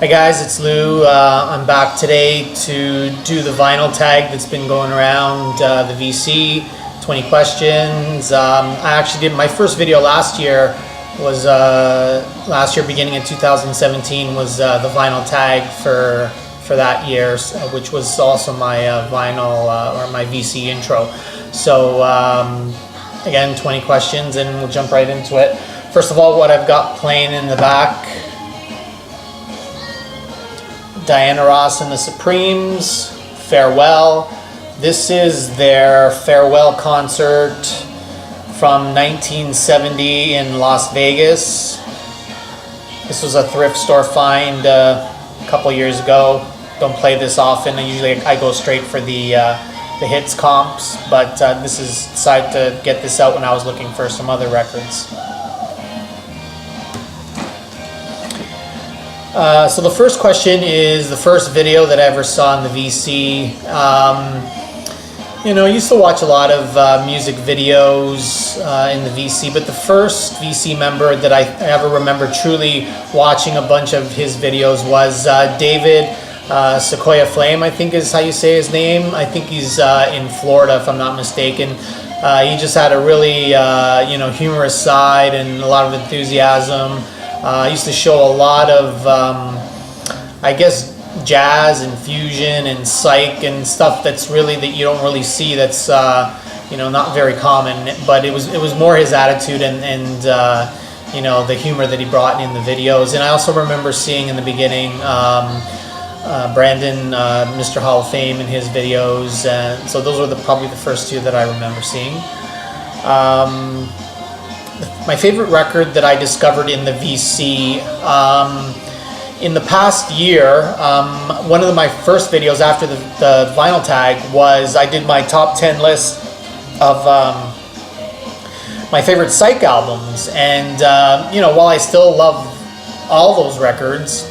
Hi guys, it's Lou. I'm back today to do the vinyl tag that's been going around the VC, 20 questions. I actually did my first video last year, beginning in 2017, was the vinyl tag for that year, which was also my vinyl or my VC intro. So again, 20 questions and we'll jump right into it. First of all, what I've got playing in the back: Diana Ross and the Supremes, Farewell. This is their farewell concert from 1970 in Las Vegas. This was a thrift store find a couple years ago. Don't play this often. I go straight for the hits comps, but this is decided to get this out when I was looking for some other records. So the first question is the first video that I ever saw in the VC. I used to watch a lot of music videos in the VC, but the first VC member that I ever remember truly watching a bunch of his videos was David Sequoia Flame, I think is how you say his name. I think he's in Florida, if I'm not mistaken. He just had a really humorous side and a lot of enthusiasm. Used to show a lot of, I guess, jazz and fusion and psych and stuff that you don't really see. That's not very common. But it was more his attitude and the humor that he brought in the videos. And I also remember seeing in the beginning Brandon, Mr. Hall of Fame, in his videos. So those were probably the first two that I remember seeing. My favorite record that I discovered in the VC, in the past year, one of my first videos after the vinyl tag was I did my top 10 list of my favorite psych albums. And while I still love all those records,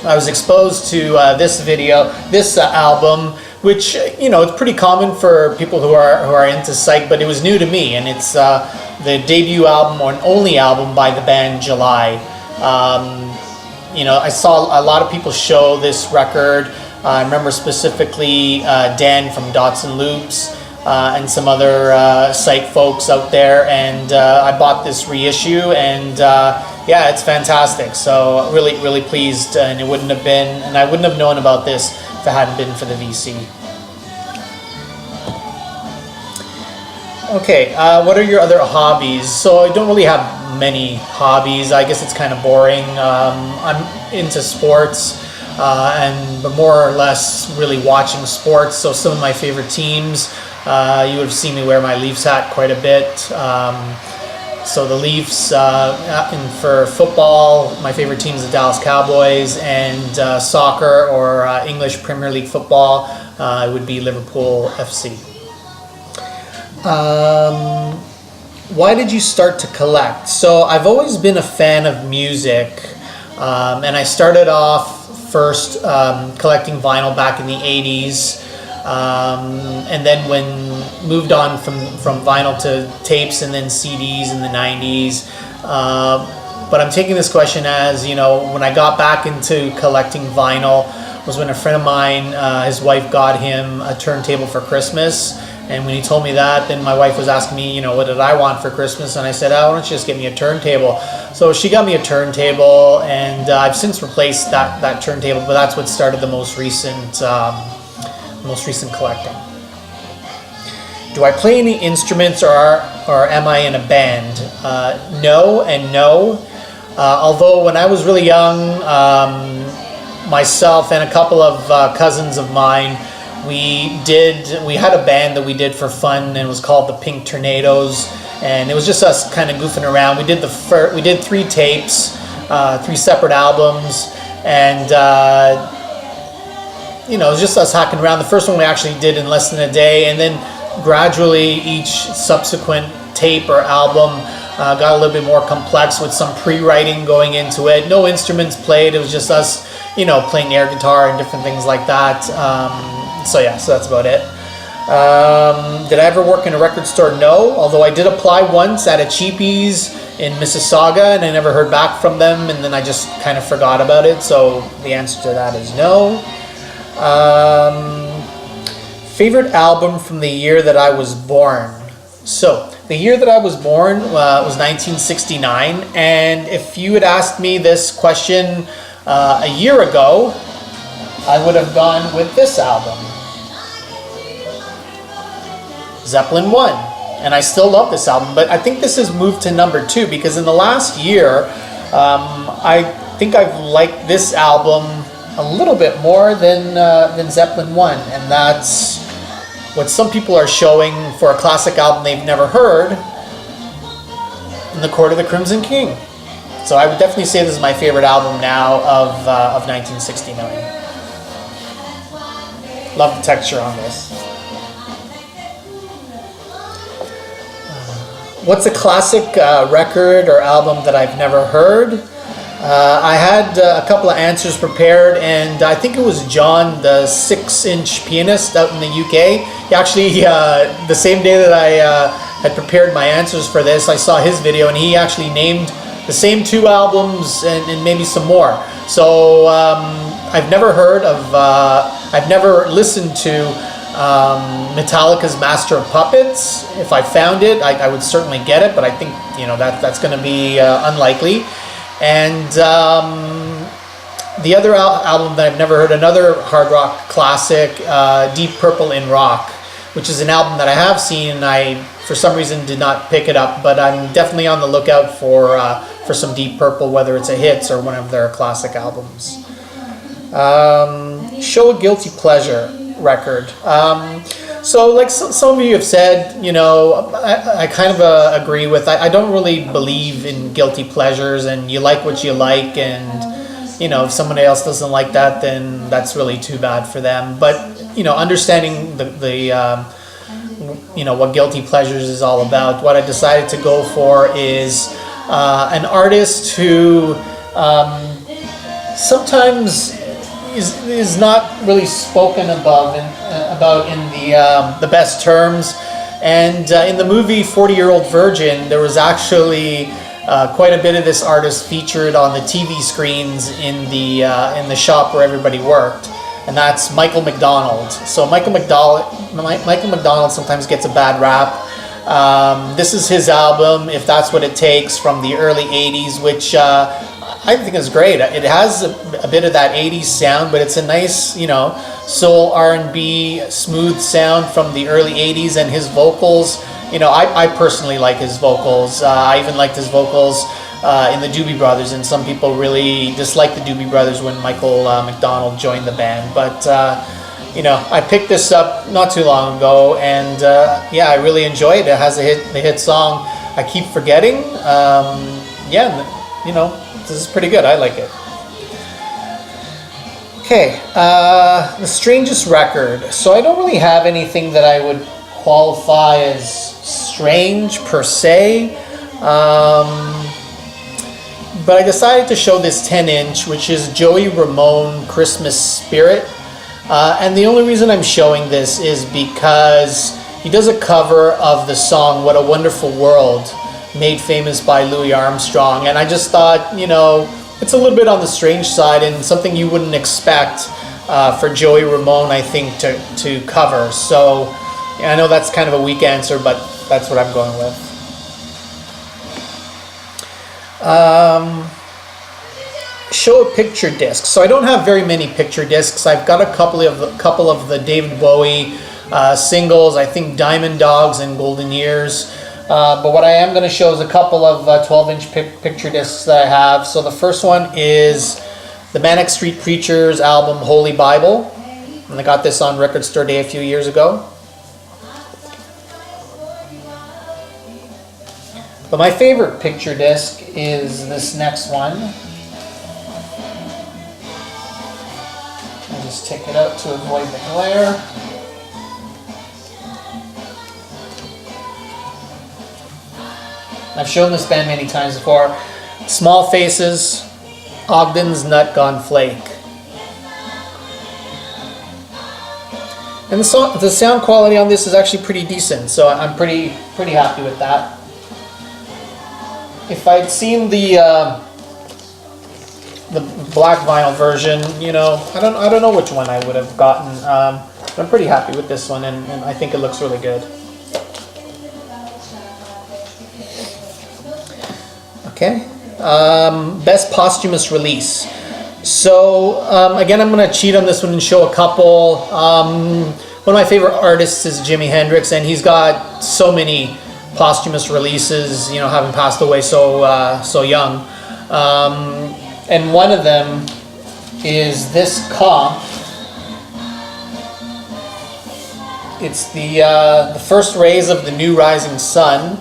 I was exposed to this album, which it's pretty common for people who are into psych, but it was new to me, and it's the debut album or an only album by the band July. I saw a lot of people show this record. I remember specifically Dan from Dots and Loops and some other psych folks out there, and I bought this reissue, and yeah, it's fantastic. So really, really pleased, and I wouldn't have known about this if it hadn't been for the VC. Okay, what are your other hobbies? So I don't really have many hobbies. I guess it's kind of boring. I'm into sports, but more or less really watching sports. So some of my favorite teams, you would have seen me wear my Leafs hat quite a bit. So the Leafs, and for football, my favorite team is the Dallas Cowboys, and soccer or English Premier League football, it would be Liverpool FC. Why did you start to collect? So I've always been a fan of music, and I started off first collecting vinyl back in the 80s, and then moved on from vinyl to tapes and then CDs in the 90s. But I'm taking this question as, when I got back into collecting vinyl was when a friend of mine, his wife got him a turntable for Christmas. And when he told me that, then my wife was asking me, what did I want for Christmas? And I said, why don't you just get me a turntable? So she got me a turntable, and I've since replaced that turntable, but that's what started the most recent collecting. Do I play any instruments, or am I in a band? No and no. Although when I was really young, myself and a couple of cousins of mine, we had a band that we did for fun, and it was called the Pink Tornadoes, and it was just us kind of goofing around. We did 3 tapes, 3 separate albums, and it was just us hacking around. The first one we actually did in less than a day, and then gradually each subsequent tape or album got a little bit more complex with some pre-writing going into it. No instruments played. It was just us, playing air guitar and different things like that. So that's about it. Did I ever work in a record store? No, although I did apply once at a Cheapies in Mississauga, and I never heard back from them, and then I just kind of forgot about it, so the answer to that is no. Favorite album from the year that I was born? So, the year that I was born was 1969, and if you had asked me this question a year ago, I would have gone with this album, Zeppelin 1. And I still love this album, but I think this has moved to number 2 because in the last year, I think I've liked this album a little bit more than Zeppelin 1, and that's what some people are showing for a classic album they've never heard, In the Court of the Crimson King. So I would definitely say this is my favorite album now of 1969. Love the texture on this. What's a classic record or album that I've never heard? I had a couple of answers prepared, and I think it was John, the 6-inch pianist out in the UK. He actually, the same day that I had prepared my answers for this, I saw his video, and he actually named the same 2 albums and maybe some more. So I've never heard of, I've never listened to Metallica's Master of Puppets. If I found it, I would certainly get it, but I think that's going to be unlikely. And the other album that I've never heard, another hard rock classic, Deep Purple in Rock, which is an album that I have seen. I, for some reason, did not pick it up, but I'm definitely on the lookout for some Deep Purple, whether it's a hits or one of their classic albums. Show a guilty pleasure record. So like some of you have said, I kind of agree with, I don't really believe in guilty pleasures, and you like what you like, and if somebody else doesn't like that, then that's really too bad for them. But understanding the what guilty pleasures is all about, what I decided to go for is an artist who sometimes is not really spoken about in the best terms. And in the movie 40-Year-Old Virgin, there was actually quite a bit of this artist featured on the TV screens in the shop where everybody worked, and that's Michael McDonald. So Michael McDonald sometimes gets a bad rap. This is his album, If That's What It Takes, from the early 80s, which I think is great. It has a bit of that 80s sound, but it's a nice, soul R&B smooth sound from the early 80s, and his vocals, I personally like his vocals. I even liked his vocals in the Doobie Brothers, and some people really disliked the Doobie Brothers when Michael McDonald joined the band. But, I picked this up not too long ago, and I really enjoy it. It has the hit song, I Keep Forgetting. This is pretty good. I like it. Okay, the strangest record. So I don't really have anything that I would qualify as strange per se, but I decided to show this 10-inch, which is Joey Ramone, Christmas Spirit. And the only reason I'm showing this is because he does a cover of the song What a Wonderful World, made famous by Louis Armstrong, and I just thought, it's a little bit on the strange side and something you wouldn't expect for Joey Ramone, I think, to cover. So I know that's kind of a weak answer, but that's what I'm going with. Show a picture disc. So I don't have very many picture discs. I've got a couple of the David Bowie singles, I think Diamond Dogs and Golden Years. But what I am going to show is a couple of 12-inch picture discs that I have. So the first one is the Manic Street Preachers album Holy Bible, and I got this on Record Store Day a few years ago. But my favorite picture disc is this next one. I'll just take it out to avoid the glare. I've shown this band many times before. Small Faces, Ogden's Nut Gone Flake. And the sound quality on this is actually pretty decent, so I'm pretty happy with that. If I'd seen the black vinyl version, you know, I don't know which one I would have gotten. But I'm pretty happy with this one, and I think it looks really good. Okay, best posthumous release. So again, I'm going to cheat on this one and show a couple. One of my favorite artists is Jimi Hendrix, and he's got so many posthumous releases, you know, having passed away so young. And one of them is this comp. It's the first rays of the new rising sun,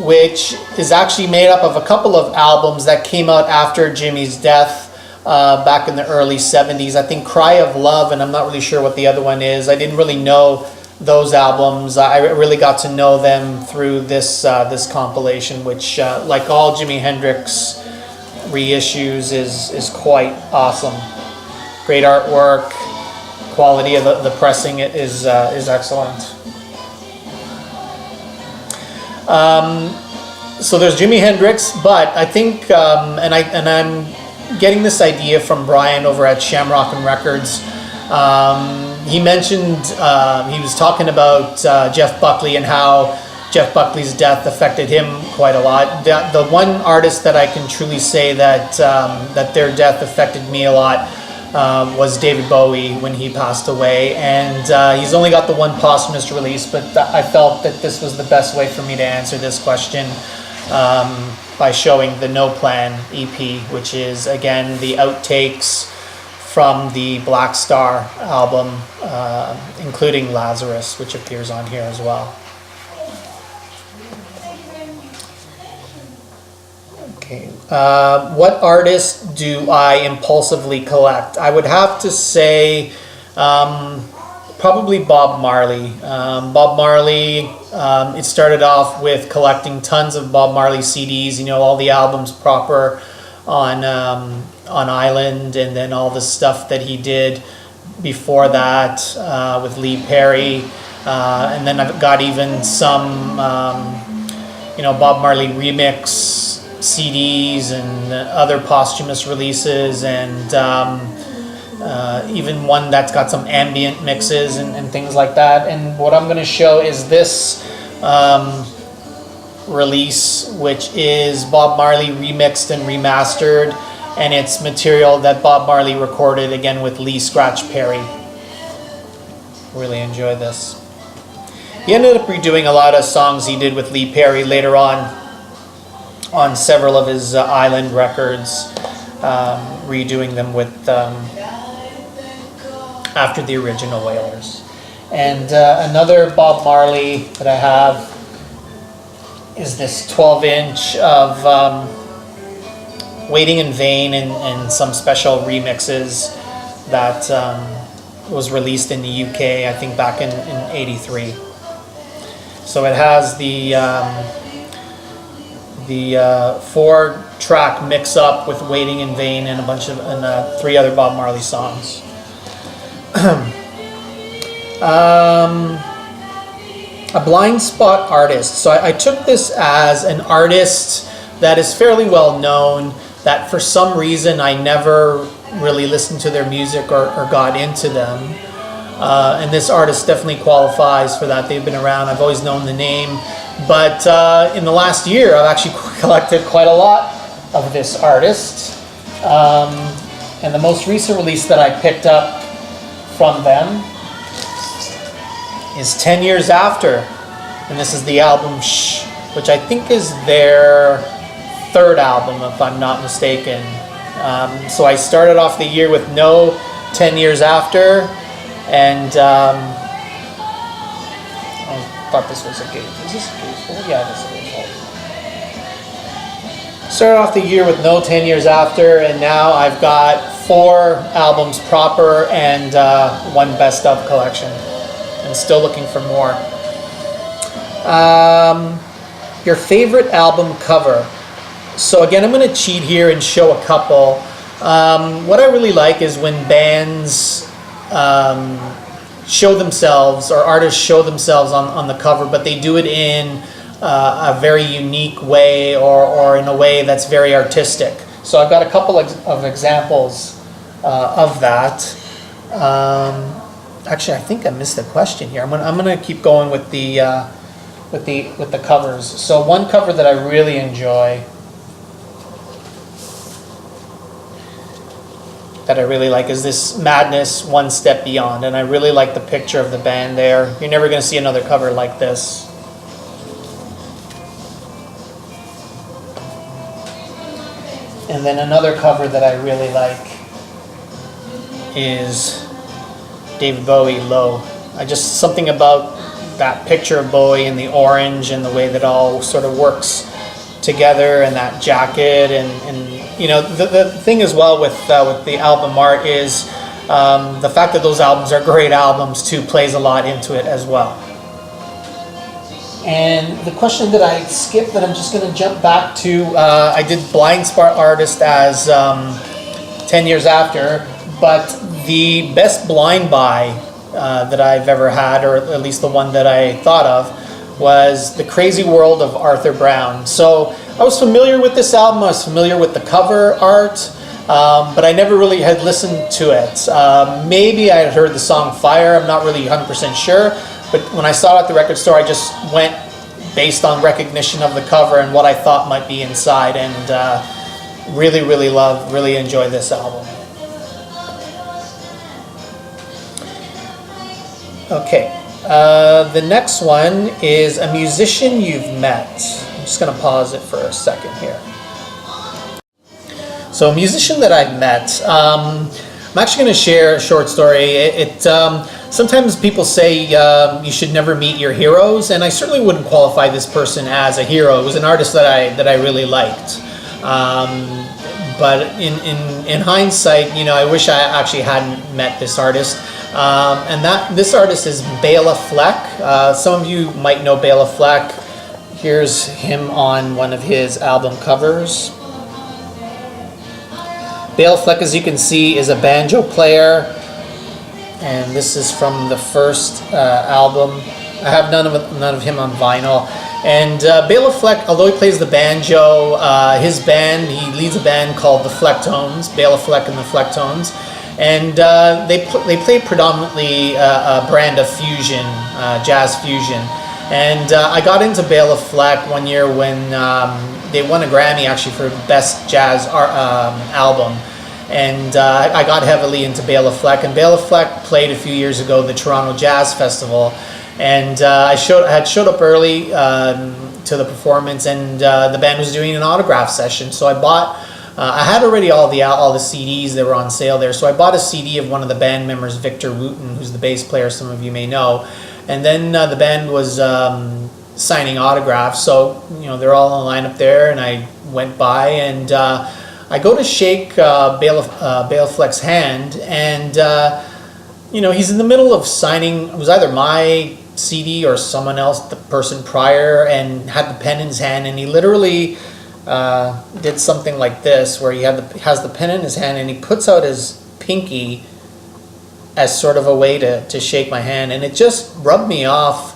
which is actually made up of a couple of albums that came out after Jimmy's death back in the early 70s. I think Cry of Love, and I'm not really sure what the other one is. I didn't really know those albums. I really got to know them through this compilation, which, like all Jimi Hendrix reissues, is quite awesome. Great artwork, quality of the pressing is excellent. So there's Jimi Hendrix, but I think, and I'm getting this idea from Brian over at Shamrock and Records. He mentioned, he was talking about Jeff Buckley and how Jeff Buckley's death affected him quite a lot. The one artist that I can truly say that their death affected me a lot was David Bowie when he passed away, and he's only got the one posthumous release, but I felt that this was the best way for me to answer this question by showing the No Plan EP, which is again the outtakes from the Black Star album, including Lazarus, which appears on here as well. Okay, what artist do I impulsively collect? I would have to say probably Bob Marley. Bob Marley, it started off with collecting tons of Bob Marley CDs, you know, all the albums proper on Island, and then all the stuff that he did before that with Lee Perry, and then I've got even some Bob Marley remix CDs and other posthumous releases, and even one that's got some ambient mixes and things like that. And what I'm going to show is this release, which is Bob Marley remixed and remastered, and it's material that Bob Marley recorded again with Lee Scratch Perry. Really enjoy this. He ended up redoing a lot of songs he did with Lee Perry later on several of his Island records, redoing them with after the original Wailers. And another Bob Marley that I have is this 12-inch of Waiting in Vain and some special remixes that was released in the UK, I think back in 83. So it has the 4-track mix-up with Waiting in Vain and a bunch of 3 other Bob Marley songs. A Blindspot Artist. So I took this as an artist that is fairly well known, that for some reason I never really listened to their music or got into them. And this artist definitely qualifies for that. They've been around. I've always known the name. But in the last year, I've actually collected quite a lot of this artist. And the most recent release that I picked up from them is 10 Years After. And this is the album Shh, which I think is their 3rd album, if I'm not mistaken. So I started off the year with no 10 Years After, and I thought this was a gate. Is this a gatefold? Yeah, this is a gatefold. Started off the year with no 10 Years After, and now I've got 4 albums proper and 1 best of collection, and still looking for more. Your favorite album cover. So again, I'm going to cheat here and show a couple. What I really like is when bands show themselves, or artists show themselves on the cover, but they do it in a very unique way, or in a way that's very artistic. So I've got a couple of examples of that. Actually, I think I missed a question here. I'm gonna keep going with the covers. So one cover that I really enjoy, that I really like, is this Madness One Step Beyond, and I really like the picture of the band there. You're never gonna see another cover like this. And then another cover that I really like is David Bowie, Low. Something about that picture of Bowie and the orange and the way that all sort of works together, and that jacket, and you know, the thing as well with the album art is the fact that those albums are great albums too plays a lot into it as well. And the question that I skipped that I'm just going to jump back to, I did Blindspot Artist as 10 years after, but the best blind buy that I've ever had, or at least the one that I thought of, was The Crazy World of Arthur Brown. So I was familiar with this album, I was familiar with the cover art, but I never really had listened to it. Maybe I had heard the song Fire, I'm not really 100% sure, but when I saw it at the record store, I just went based on recognition of the cover and what I thought might be inside, and really enjoy this album. Okay, the next one is a musician you've met. I'm just going to pause it for a second here. So a musician that I've met, I'm actually going to share a short story. Sometimes people say you should never meet your heroes, and I certainly wouldn't qualify this person as a hero. It was an artist that I really liked. But in hindsight, you know, I wish I actually hadn't met this artist. And this artist is Bela Fleck. Some of you might know Bela Fleck. Here's him on one of his album covers. Bela Fleck, as you can see, is a banjo player, and this is from the first album. I have none of him on vinyl. And Bela Fleck, although he plays the banjo, his band, he leads a band called the Flecktones, Bela Fleck and the Flecktones, and they play predominantly a brand of fusion, jazz fusion. And I got into Bela Fleck one year when they won a Grammy actually for Best Jazz Album. And I got heavily into Bela Fleck. And Bela Fleck played a few years ago the Toronto Jazz Festival. And I had showed up early to the performance, and the band was doing an autograph session. So I bought, I had already all the CDs that were on sale there. So I bought a CD of one of the band members, Victor Wooten, who's the bass player, some of you may know. And then the band was signing autographs. So, you know, they're all in line up there, and I went by, and I go to shake Bela Fleck's hand, and you know, he's in the middle of signing. It was either my CD or someone else, the person prior, and had the pen in his hand, and he literally did something like this, where he has the pen in his hand, and he puts out his pinky as sort of a way to shake my hand, and it just rubbed me off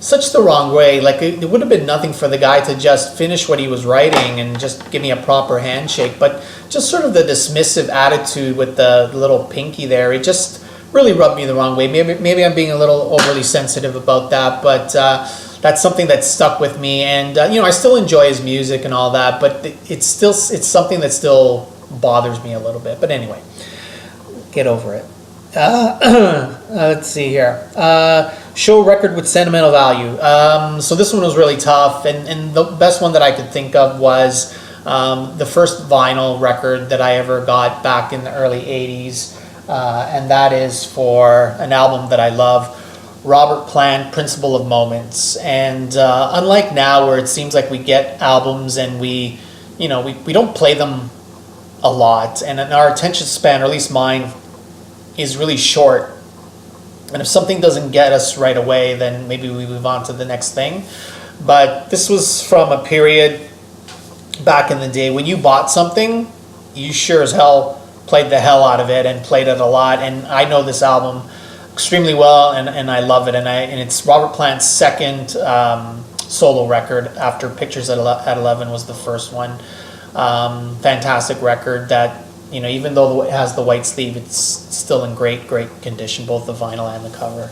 such the wrong way. Like it would have been nothing for the guy to just finish what he was writing and just give me a proper handshake, but just sort of the dismissive attitude with the little pinky there, it just really rubbed me the wrong way. Maybe I'm being a little overly sensitive about that, but that's something that stuck with me. And you know, I still enjoy his music and all that, but it's something that still bothers me a little bit. But anyway, get over it. Let's see here. Show record with sentimental value. So this one was really tough, and the best one that I could think of was the first vinyl record that I ever got back in the early 80s, and that is for an album that I love, Robert Plant, Principle of Moments. And unlike now, where it seems like we get albums and we don't play them a lot, and our attention span, or at least mine, is really short. And if something doesn't get us right away, then maybe we move on to the next thing. But this was from a period back in the day when you bought something, you sure as hell played the hell out of it and played it a lot. And I know this album extremely well, and I love it. And it's Robert Plant's second solo record after Pictures at 11 was the first one. Fantastic record that, you know, even though it has the white sleeve, it's still in great condition, both the vinyl and the cover.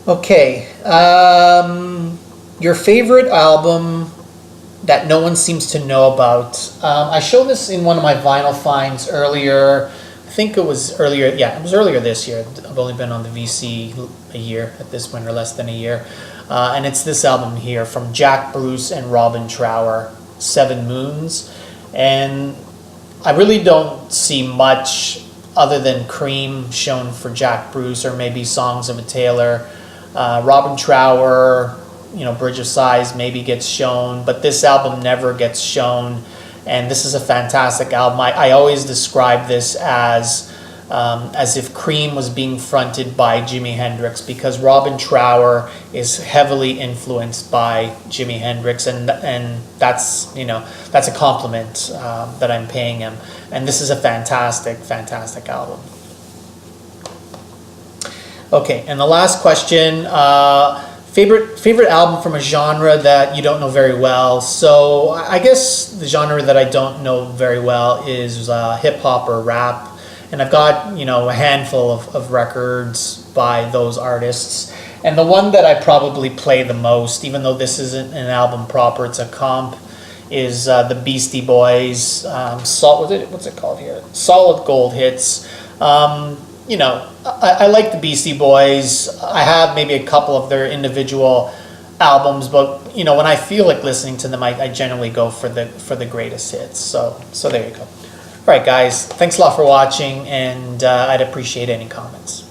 Okay, your favorite album that no one seems to know about. I showed this in one of my vinyl finds earlier. I think it was earlier. Yeah, it was earlier this year. I've only been on the VC a year at this point, or less than a year. And it's this album here from Jack Bruce and Robin Trower, 7 Moons. And I really don't see much other than Cream shown for Jack Bruce, or maybe Songs of a Tailor. Robin Trower, you know, Bridge of Sighs maybe gets shown, but this album never gets shown. And this is a fantastic album. I always describe this as if Cream was being fronted by Jimi Hendrix, because Robin Trower is heavily influenced by Jimi Hendrix, and that's, you know, that's a compliment that I'm paying him. And this is a fantastic album. Okay, and the last question, favorite album from a genre that you don't know very well. So I guess the genre that I don't know very well is hip hop or rap. And I've got, you know, a handful of records by those artists. And the one that I probably play the most, even though this isn't an album proper, it's a comp, is the Beastie Boys, what's it called here? Solid Gold Hits. You know, I like the Beastie Boys. I have maybe a couple of their individual albums, but, you know, when I feel like listening to them, I generally go for the greatest hits. So there you go. All right, guys, thanks a lot for watching, and I'd appreciate any comments.